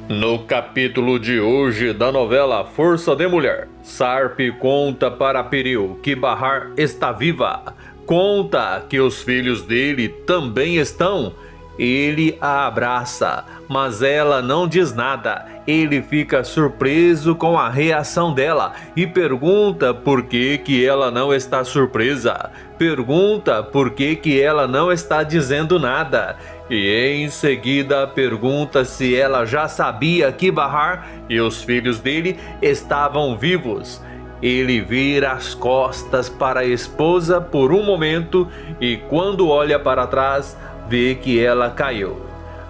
No capítulo de hoje da novela Força de Mulher, Sarpe conta para Piril que Bahar está viva. Conta que os filhos dele também estão. Ele a abraça, mas ela não diz nada. Ele fica surpreso com a reação dela e pergunta por que ela não está surpresa. Pergunta por que ela não está dizendo nada. E em seguida pergunta se ela já sabia que Bahar e os filhos dele estavam vivos. Ele vira as costas para a esposa por um momento e quando olha para trás, vê que ela caiu.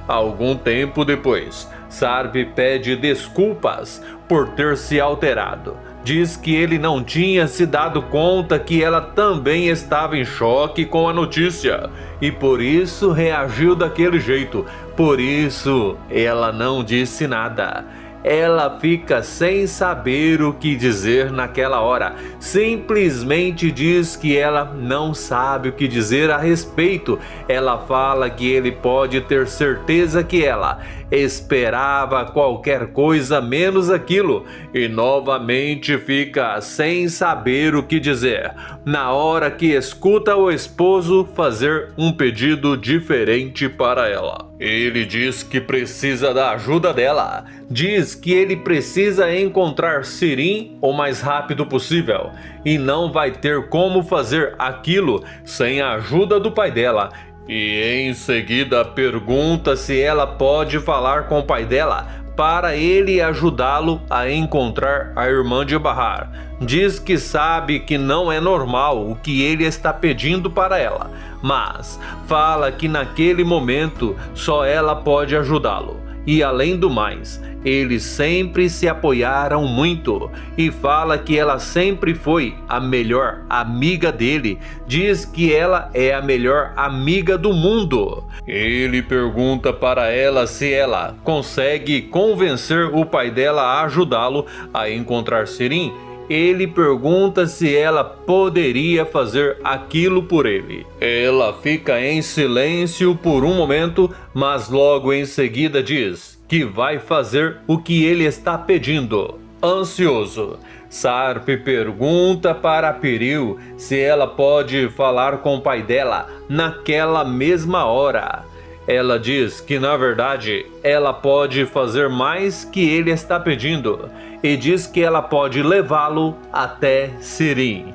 Algum tempo depois, Sarpe pede desculpas por ter se alterado. Diz que ele não tinha se dado conta que ela também estava em choque com a notícia e por isso reagiu daquele jeito. Por isso ela não disse nada. Ela fica sem saber o que dizer naquela hora. Simplesmente diz que ela não sabe o que dizer a respeito. Ela fala que ele pode ter certeza que ela esperava qualquer coisa menos aquilo. E novamente fica sem saber o que dizer. Na hora que escuta o esposo fazer um pedido diferente para ela. Ele diz que precisa da ajuda dela. Diz que ele precisa encontrar Sirim o mais rápido possível e não vai ter como fazer aquilo sem a ajuda do pai dela. E em seguida pergunta se ela pode falar com o pai dela para ele ajudá-lo a encontrar a irmã de Bahar. Diz que sabe que não é normal o que ele está pedindo para ela, mas fala que naquele momento só ela pode ajudá-lo. E além do mais, eles sempre se apoiaram muito e fala que ela sempre foi a melhor amiga dele. Diz que ela é a melhor amiga do mundo. Ele pergunta para ela se ela consegue convencer o pai dela a ajudá-lo a encontrar Sirim. Ele pergunta se ela poderia fazer aquilo por ele. Ela fica em silêncio por um momento, mas logo em seguida diz que vai fazer o que ele está pedindo. Ansioso, Sarpe pergunta para Piril se ela pode falar com o pai dela naquela mesma hora. Ela diz que na verdade ela pode fazer mais que ele está pedindo e diz que ela pode levá-lo até Sirim.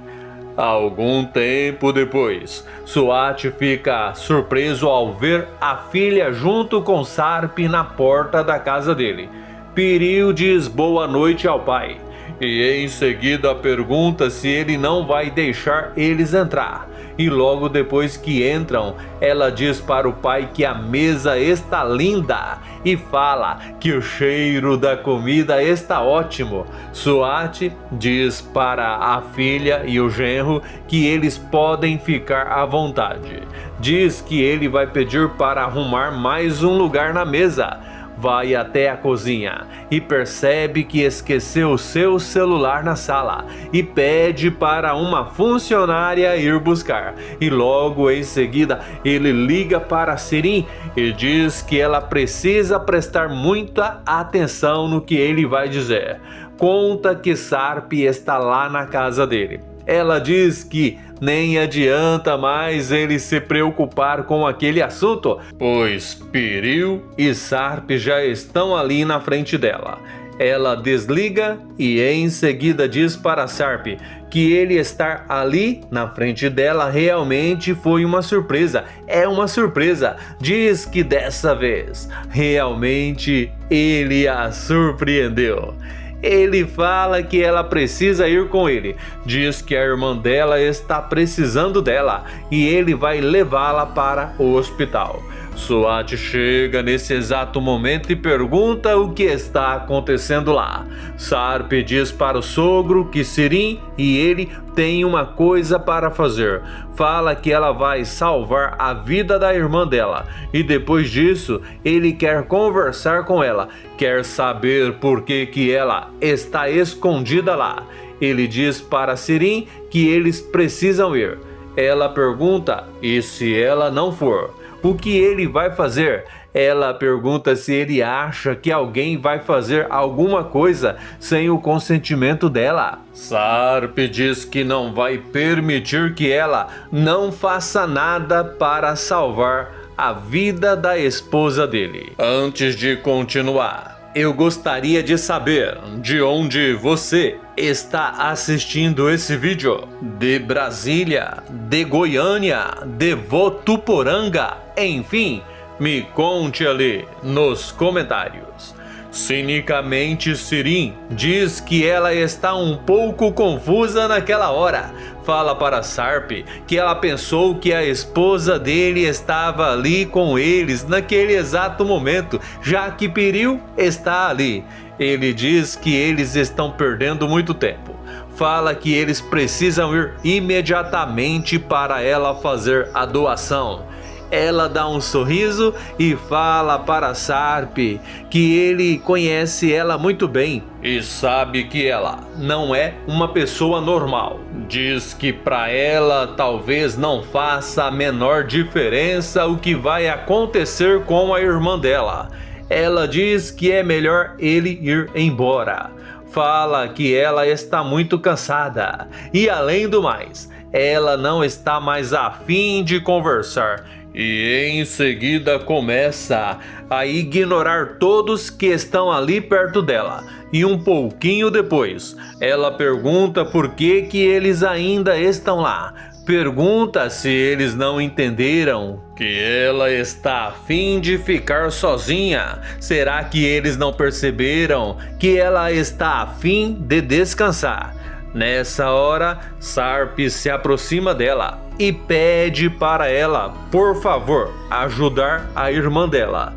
Algum tempo depois, Suat fica surpreso ao ver a filha junto com Sarpe na porta da casa dele. Piril diz boa noite ao pai e em seguida pergunta se ele não vai deixar eles entrar. E logo depois que entram, ela diz para o pai que a mesa está linda e fala que o cheiro da comida está ótimo. Suat diz para a filha e o genro que eles podem ficar à vontade. Diz que ele vai pedir para arrumar mais um lugar na mesa. Vai até a cozinha e percebe que esqueceu seu celular na sala e pede para uma funcionária ir buscar. E logo em seguida ele liga para Sirim e diz que ela precisa prestar muita atenção no que ele vai dizer. Conta que Sarpe está lá na casa dele. Ela diz que nem adianta mais ele se preocupar com aquele assunto, pois Piril e Sarpe já estão ali na frente dela. Ela desliga e em seguida diz para Sarpe que ele estar ali na frente dela realmente foi uma surpresa. É uma surpresa. Diz que dessa vez realmente ele a surpreendeu. Ele fala que ela precisa ir com ele. Diz que a irmã dela está precisando dela e ele vai levá-la para o hospital. Suat chega nesse exato momento e pergunta o que está acontecendo lá. Sarpe diz para o sogro que Sirim e ele têm uma coisa para fazer. Fala que ela vai salvar a vida da irmã dela e depois disso ele quer conversar com ela. Quer saber por que ela está escondida lá. Ele diz para Sirim que eles precisam ir. Ela pergunta: e se ela não for? O que ele vai fazer? Ela pergunta se ele acha que alguém vai fazer alguma coisa sem o consentimento dela. Sarp diz que não vai permitir que ela não faça nada para salvar a vida da esposa dele. Antes de continuar, eu gostaria de saber de onde você está assistindo esse vídeo. De Brasília, de Goiânia, de Votuporanga, enfim, me conte ali nos comentários. Cinicamente, Sirin diz que ela está um pouco confusa naquela hora. Fala para Sarp que ela pensou que a esposa dele estava ali com eles naquele exato momento, já que Piril está ali. Ele diz que eles estão perdendo muito tempo. Fala que eles precisam ir imediatamente para ela fazer a doação. Ela dá um sorriso e fala para Sarp que ele conhece ela muito bem e sabe que ela não é uma pessoa normal. Diz que para ela talvez não faça a menor diferença o que vai acontecer com a irmã dela. Ela diz que é melhor ele ir embora. Fala que ela está muito cansada e, além do mais, ela não está mais a fim de conversar. E em seguida começa a ignorar todos que estão ali perto dela. E um pouquinho depois, ela pergunta por que eles ainda estão lá. Pergunta se eles não entenderam que ela está a fim de ficar sozinha. Será que eles não perceberam que ela está a fim de descansar? Nessa hora, Sarp se aproxima dela e pede para ela, por favor, ajudar a irmã dela.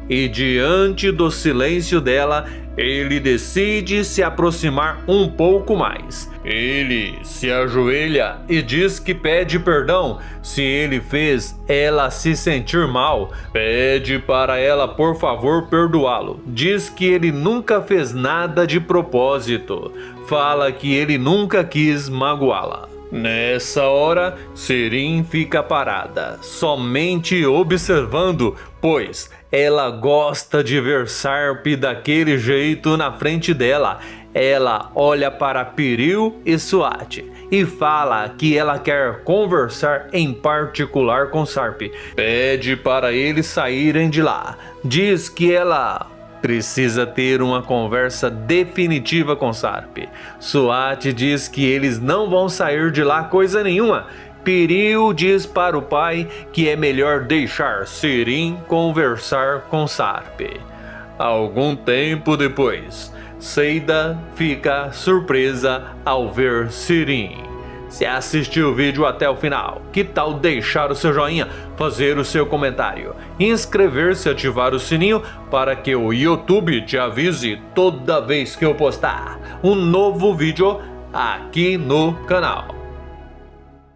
E diante do silêncio dela, ele decide se aproximar um pouco mais. Ele se ajoelha e diz que pede perdão se ele fez ela se sentir mal. Pede para ela, por favor, perdoá-lo. Diz que ele nunca fez nada de propósito. Fala que ele nunca quis magoá-la. Nessa hora, Sirin fica parada, somente observando, pois ela gosta de ver Sarp daquele jeito na frente dela. Ela olha para Piril e Swat e fala que ela quer conversar em particular com Sarp. Pede para eles saírem de lá. Diz que ela precisa ter uma conversa definitiva com Sarp. Swat diz que eles não vão sair de lá coisa nenhuma. Piril diz para o pai que é melhor deixar Sirin conversar com Sarp. Algum tempo depois, Seida fica surpresa ao ver Sirin. Se assistiu o vídeo até o final, que tal deixar o seu joinha, fazer o seu comentário, inscrever-se e ativar o sininho para que o YouTube te avise toda vez que eu postar um novo vídeo aqui no canal.